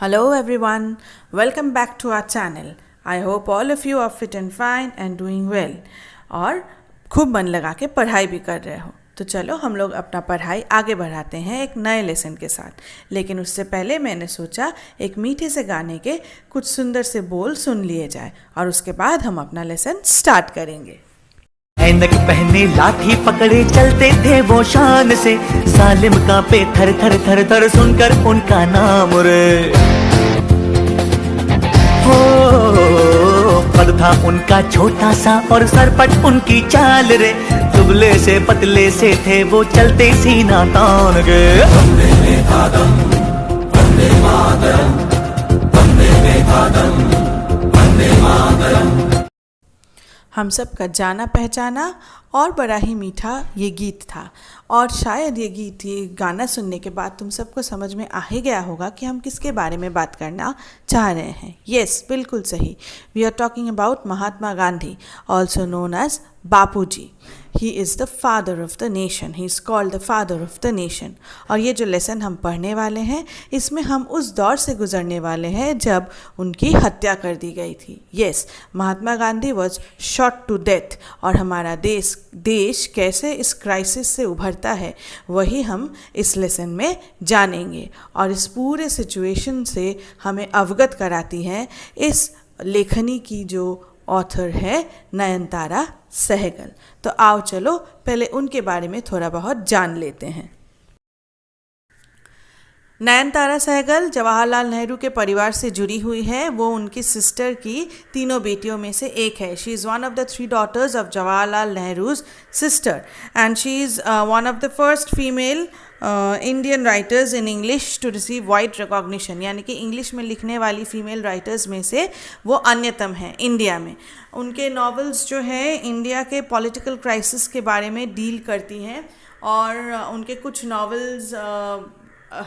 Hello everyone, welcome back to our channel. I hope all of you are fit and fine and doing well और खूब मन लगा के पढ़ाई भी कर रहे हो। तो चलो हम लोग अपना पढ़ाई आगे बढ़ाते हैं एक नए लेसन के साथ। लेकिन उससे पहले मैंने सोचा एक मीठे से गाने के कुछ सुंदर से बोल सुन लिए जाए और उसके बाद हम अपना लेसन स्टार्ट करेंगे। ऐनक पहने लाठी पकड़े चलते थे वो शान से, जालिम कांपे थर थर थर थर सुनकर उनका नाम रे। हो कद था उनका छोटा सा और सरपट उनकी चाल रे, दुबले से पतले से थे वो चलते सीना तान के। वंदे मातरम, वंदे मातरम, वंदे मातरम, वंदे मातरम। हम सब का जाना पहचाना और बड़ा ही मीठा ये गीत था और शायद ये गाना सुनने के बाद तुम सबको समझ में आ ही गया होगा कि हम किसके बारे में बात करना चाह रहे हैं। यस, बिल्कुल सही। We are talking about Mahatma Gandhi, also known as Bapu ji. He is the father of the nation, he is called the father of the nation. और ये जो लेसन हम पढ़ने वाले हैं इसमें हम उस दौर से गुजरने वाले हैं जब उनकी हत्या कर दी गई थी। Yes, Mahatma Gandhi was shot to death और हमारा देश कैसे इस क्राइसिस से उभरता है वही हम इस लेसन में जानेंगे। और इस पूरे सिचुएशन से हमें अवगत कराती है इस लेखनी की जो ऑथर है नयनतारा सहगल। तो आओ चलो पहले उनके बारे में थोड़ा बहुत जान लेते हैं। नयनतारा सहगल जवाहरलाल नेहरू के परिवार से जुड़ी हुई है। वो उनकी सिस्टर की तीनों बेटियों में से एक है। She is one of the 3 daughters of Jawaharlal Nehru's sister and she is one of the first female Indian writers in English to receive wide recognition, यानी कि इंग्लिश में लिखने वाली फीमेल राइटर्स में से वो अन्यतम हैं इंडिया में। उनके नॉवेल्स जो है इंडिया के पॉलिटिकल क्राइसिस के बारे में डील करती हैं और उनके कुछ नॉवेल्स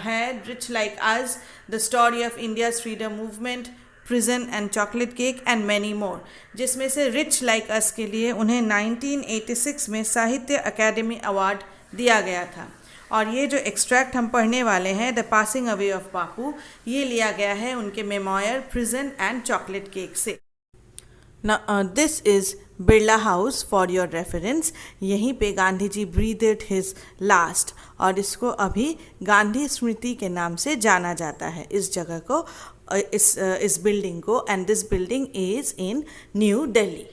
है rich like us, the story of India's freedom movement, prison and chocolate cake and many more, जिसमें से रिच लाइक अस के लिए उन्हें 1986 में साहित्य अकादमी अवार्ड दिया गया था। और ये जो एक्सट्रैक्ट हम पढ़ने वाले हैं the passing away of Bapu, ये लिया गया है उनके memoir prison and chocolate cake से। This is Birla house for your reference. यहीं पे Gandhi ji breathed his last और इसको अभी गांधी स्मृति के नाम से जाना जाता है इस जगह को, इस बिल्डिंग को। And this building is in new Delhi.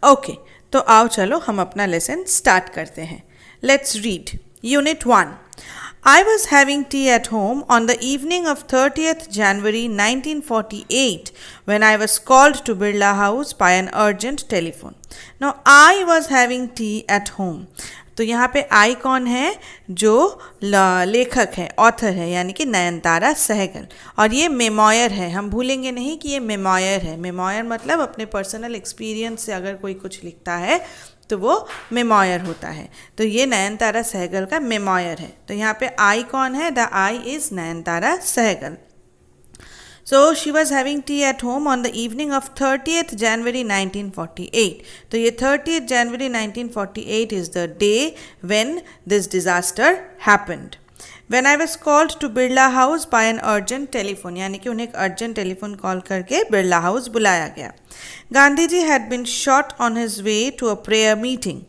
Okay, तो आओ चलो हम अपना लेसन स्टार्ट करते हैं। Let's read Unit 1. I was having tea at home on the evening of 30th January 1948 when I was called to Birla House by an urgent telephone. Now, I was having tea at home. तो यहाँ पे I कौन है? जो लेखक है, author है, यानी कि नयनतारा सहगल। और ये मेमोयर है, हम भूलेंगे नहीं कि ये मेमोयर है। मेमोयर मतलब अपने पर्सनल एक्सपीरियंस से अगर कोई कुछ लिखता है तो वो मेमोयर होता है। तो ये नयनतारा सहगल का मेमोयर है। तो यहाँ पे आई कौन है? The I is Nayantara Sahgal. So she was having tea at home on the evening of 30th January 1948. तो ये 30th January 1948 is the day when this disaster happened. When I was called to Birla House by an urgent telephone, यानी कि उन्हें एक urgent telephone call करके Birla house बुलाया गया। Gandhi ji had been shot on his way to a prayer meeting.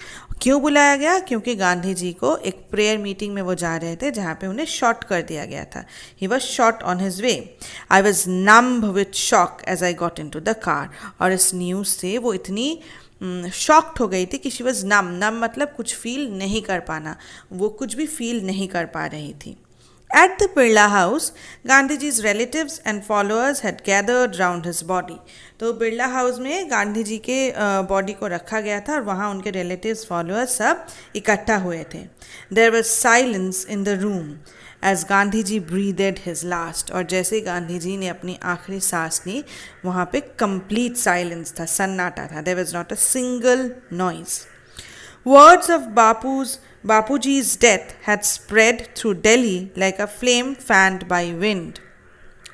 क्यों बुलाया गया? क्योंकि गांधी जी को एक प्रेयर मीटिंग में वो जा रहे थे जहाँ पे उन्हें शॉट कर दिया गया था। He was shot on his way. I was numb with shock as I got into the car. और इस न्यूज़ से वो इतनी शॉक्ड हो गई थी कि शी वॉज नम मतलब कुछ फील नहीं कर पाना, वो कुछ भी फील नहीं कर पा रही थी। At the Birla House, Gandhiji's relatives and followers had gathered round his body. तो बिरला हाउस में गांधी जी के बॉडी को रखा गया था और वहाँ उनके रिलेटिव्स फॉलोअर्स सब इकट्ठा हुए थे। There was silence in the room as Gandhi ji breathed his last. और जैसे गांधी जी ने अपनी आखिरी सांस ली वहाँ पे complete silence था, सन्नाटा था। There was not a single noise. Words of Bapuji's death had spread through Delhi like a flame fanned by wind.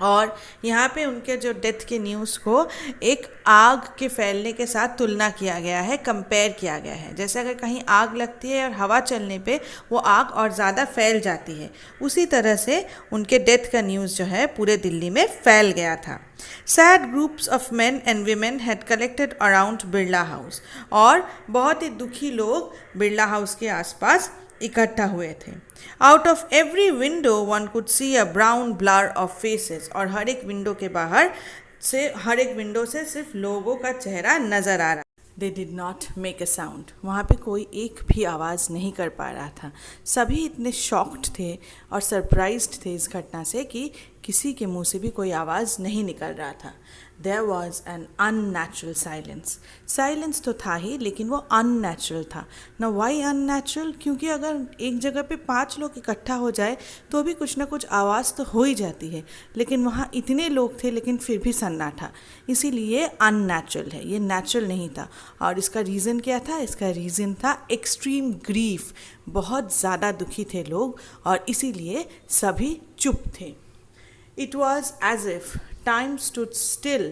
और यहाँ पे उनके जो डेथ के न्यूज़ को एक आग के फैलने के साथ तुलना किया गया है, कंपेयर किया गया है। जैसे अगर कहीं आग लगती है और हवा चलने पे वो आग और ज़्यादा फैल जाती है, उसी तरह से उनके डेथ का न्यूज़ जो है पूरे दिल्ली में फैल गया था। Sad groups of men and women had collected around Birla house, और बहुत ही दुखी लोग बिरला हाउस के आसपास इकट्ठा हुए थे। Out of every window one could see a brown blur of faces, और हर एक विंडो के बाहर से, हर एक विंडो से सिर्फ लोगों का चेहरा नजर आ रहा। They did not make a sound, वहाँ पे कोई एक भी आवाज़ नहीं कर पा रहा था। सभी इतने शॉक्ड थे और सरप्राइज्ड थे इस घटना से कि किसी के मुंह से भी कोई आवाज़ नहीं निकल रहा था। There was an unnatural silence, silence तो था ही, लेकिन वो अननेचुरल था ना। Why unnatural? क्योंकि अगर एक जगह पे 5 लोग इकट्ठा हो जाए तो भी कुछ ना कुछ आवाज़ तो हो ही जाती है, लेकिन वहाँ इतने लोग थे लेकिन फिर भी सन्नाटा, इसीलिए अननेचुरल है, ये नेचुरल नहीं था। और इसका रीज़न क्या था? इसका रीज़न था एक्सट्रीम ग्रीफ, बहुत ज़्यादा दुखी थे लोग और इसीलिए सभी चुप थे। It was as if time stood still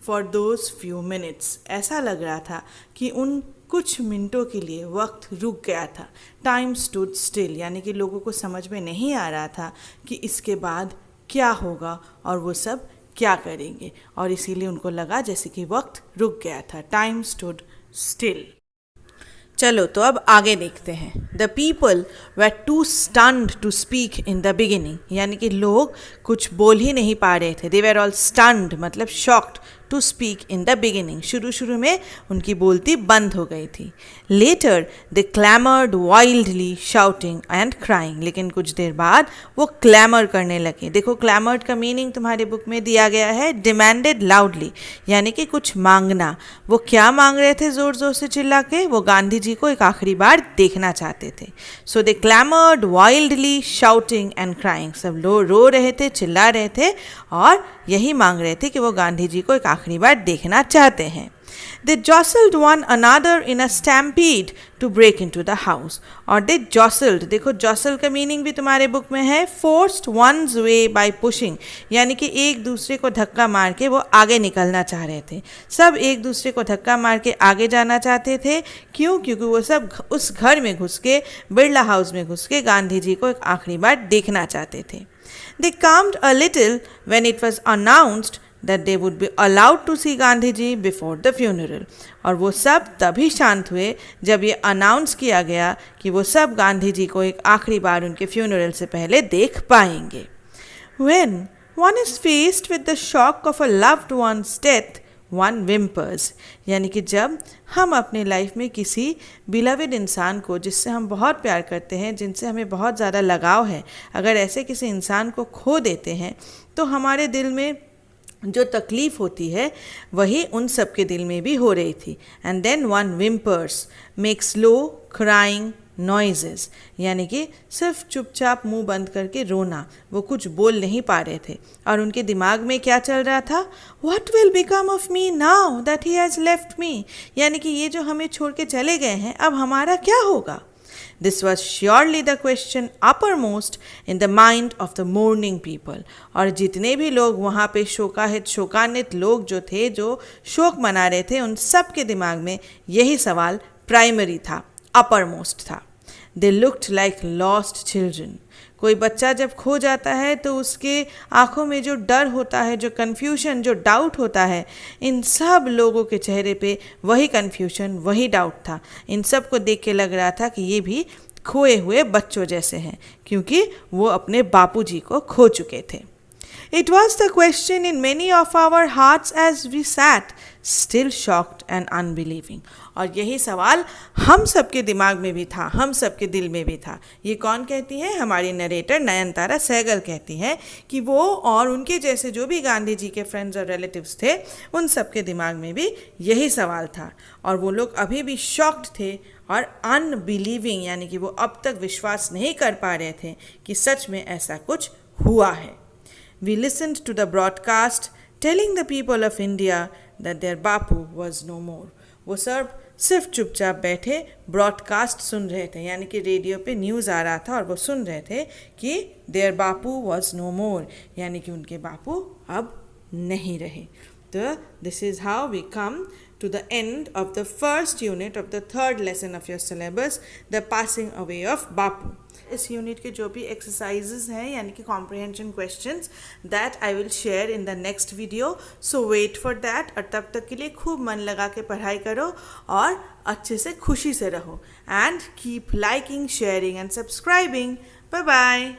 for those few minutes. ऐसा लग रहा था कि उन कुछ मिनटों के लिए वक्त रुक गया था। Time stood still यानी कि लोगों को समझ में नहीं आ रहा था कि इसके बाद क्या होगा और वो सब क्या करेंगे, और इसीलिए उनको लगा जैसे कि वक्त रुक गया था। Time stood still. चलो तो अब आगे देखते हैं। The people were too stunned to speak in the beginning, यानी कि लोग कुछ बोल ही नहीं पा रहे थे। दे वर ऑल स्टन्ड मतलब shocked to speak in the beginning, शुरू में उनकी बोलती बंद हो गई थी। Later they clamoured wildly shouting and crying, लेकिन कुछ देर बाद वो क्लैमर करने लगे। देखो क्लैमर्ड का मीनिंग तुम्हारे बुक में दिया गया है डिमांडेड लाउडली, यानी कि कुछ मांगना। वो क्या मांग रहे थे ज़ोर ज़ोर से चिल्ला के? वो गांधी जी को एक आखिरी बार देखना चाहते थे। सो दे clamoured wildly shouting and crying, सब लोग रो रहे थे, चिल्ला रहे थे और यही मांग रहे थे कि वो गांधी जी को एक आखिरी बार देखना चाहते हैं। They jostled one another in a stampede to break into the house. और they jostled, देखो jostle का मीनिंग भी तुम्हारे बुक में है forced one's way by pushing, यानी कि एक दूसरे को धक्का मार के वो आगे निकलना चाह रहे थे। सब एक दूसरे को धक्का मार के आगे जाना चाहते थे। क्यों? क्योंकि वो सब उस घर में घुस के, बिरला हाउस में घुस के गांधी जी को एक आखिरी बार देखना चाहते थे। They calmed a little when it was announced that they would be allowed to see Gandhi ji before the funeral. और वो सब तभी शांत हुए जब ये अनाउंस किया गया कि वो सब गांधी जी को एक आखिरी बार उनके फ्यूनरल से पहले देख पाएंगे। When one is faced with the shock of a loved one's death, one whimpers, यानी कि जब हम अपने लाइफ में किसी बिलवेड इंसान को, जिससे हम बहुत प्यार करते हैं, जिनसे हमें बहुत ज़्यादा लगाव है, अगर ऐसे किसी इंसान को खो देते हैं तो हमारे दिल में जो तकलीफ़ होती है वही उन सब के दिल में भी हो रही थी। And then one whimpers makes low crying noises, यानी कि सिर्फ चुपचाप मुंह बंद करके रोना, वो कुछ बोल नहीं पा रहे थे। और उनके दिमाग में क्या चल रहा था? What will become of me now that he has left me, यानी कि ये जो हमें छोड़ के चले गए हैं अब हमारा क्या होगा। This was surely the question uppermost in the mind of the mourning people. और जितने भी लोग वहाँ पे शोकान्वित लोग जो थे, जो शोक मना रहे थे, उन सब के दिमाग में यही सवाल प्राइमरी था, uppermost था। They looked like lost children. कोई बच्चा जब खो जाता है तो उसके आँखों में जो डर होता है, जो कन्फ्यूजन, जो डाउट होता है, इन सब लोगों के चेहरे पे वही कन्फ्यूजन, वही डाउट था। इन सब को देख के लग रहा था कि ये भी खोए हुए बच्चों जैसे हैं, क्योंकि वो अपने बापूजी को खो चुके थे। It was the question in many of our hearts as we sat, still shocked and unbelieving. और यही सवाल हम सबके दिमाग में भी था, हम सबके दिल में भी था। ये कौन कहती है? हमारी नरेटर नयनतारा सहगल कहती हैं कि वो और उनके जैसे जो भी गांधी जी के फ्रेंड्स और रिलेटिव्स थे, उन सबके दिमाग में भी यही सवाल था। और वो लोग अभी भी शॉक्ड थे और अनबिलीविंग, यानी कि वो अब तक विश्वास नहीं कर पा रहे थे कि सच में ऐसा कुछ हुआ है। We listened to the broadcast telling the people of India that their Bapu was no more. वो सब सिर्फ चुपचाप बैठे ब्रॉडकास्ट सुन रहे थे, यानी कि रेडियो पे न्यूज़ आ रहा था और वो सुन रहे थे कि there Bapu was no more, यानी कि उनके बापू अब नहीं रहे। तो this is how we come to the end of the first unit of the third lesson of your syllabus, the passing away of Bapu. इस यूनिट के जो भी एक्सरसाइजेज हैं यानी कि comprehension questions that I will share in the next video, so wait for that. और तब तक के लिए खूब मन लगा के पढ़ाई करो और अच्छे से खुशी से रहो, and keep liking, sharing and subscribing. Bye bye.